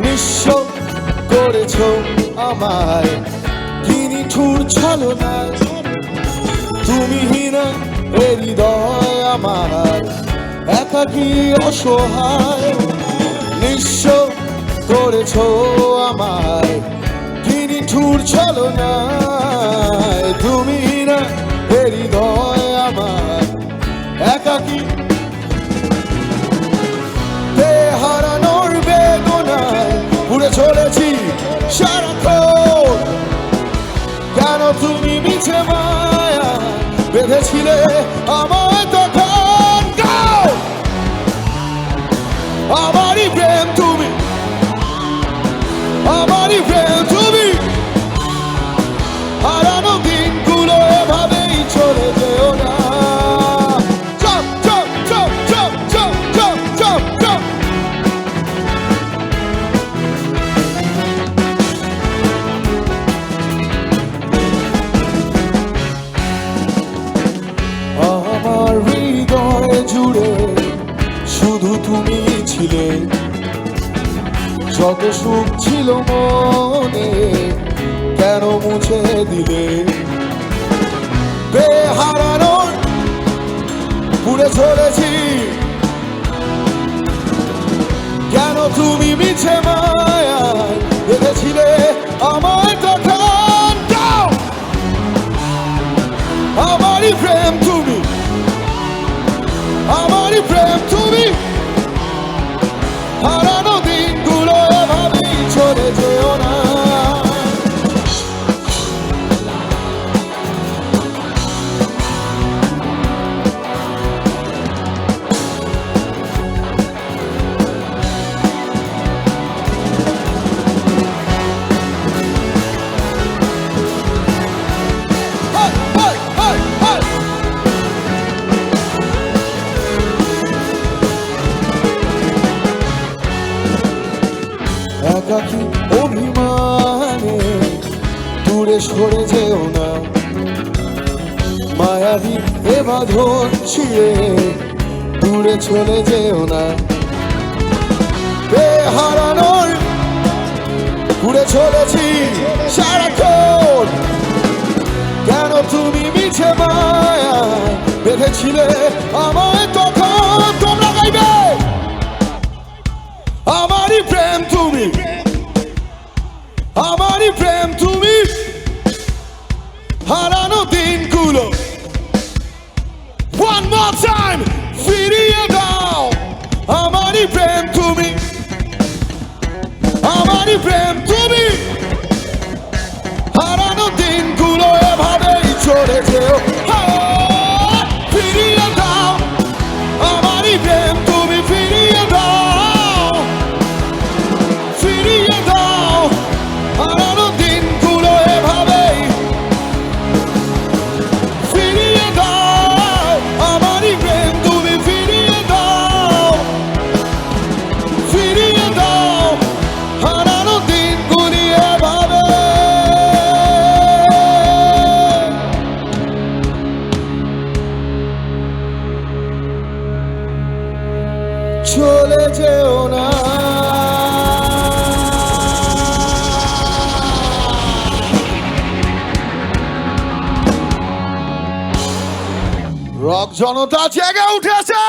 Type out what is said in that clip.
নিঃস্ব করেছ আমায়, কি নিঠুর ছলনায়। তুমি হীনা এ হৃদয় আমার, একাকী অসহায়। নিঃস্ব করেছ আমায়, কি নিঠুর ছলনায়। তুমি হীনা এ হৃদয় আমার, একাকী। হারানোর বেদনায় ঘুরে চলেছি সারাক্ষণ। কেন তুমি মিছে মায়া বেঁধেছিলে আমায় তখন? আমারই প্রেম তুমি, আমারই প্রেম তুমি। হারানো দিনগুলো এভাবেই চলে যেও না। Chop chop chop chop chop chop chop chop. আমার হৃদয় জুড়ে শুধু তুমি ছিলে, যত সুখ ছিল মনে কেন মুছে দিলে? বেহারানোর পুড়ে চলেছি, কেন তুমি মিছে মায়ায় বেঁধেছিলে আমায় তখন? আমারই প্রেম তুমি, আমারই প্রেম তুমি। হারানো দিনগুলো এভাবেই চলে যেও না। একাকী অভিমানে দূরে সরে যেও না। মায়াবী এ বাঁধন ছিঁড়ে দূরে চলে যেও না। বেহারানোর ঘুরে চলেছি সারাক্ষণ, কেন তুমি মিছে মায়া বেঁধেছিলে আমায় তখন? তোমরা গাইবে আমারই প্রেম তুমি, আমারই প্রেম তুমি। হারানো দিনগুলো one more time ফিরিয়ে দাও। আমারই প্রেম তুমি, আমারই প্রেম তুমি। হারানো দিনগুলো এভাবেই চলে যেও। ফিরিয়ে দাও আমারই প্রেম তুমি, ফিরিয়ে দাও, ফিরিয়ে দাও। হারানো দিনগুলো এভাবেই ফিরিয়ে দাও। আমারই প্রেম তুমি, ফিরিয়ে দাও, ফিরিয়ে দাও। হারানো দিনগুলি এভাবে চলে যেও না। রক জনতা জেগে উঠেছে।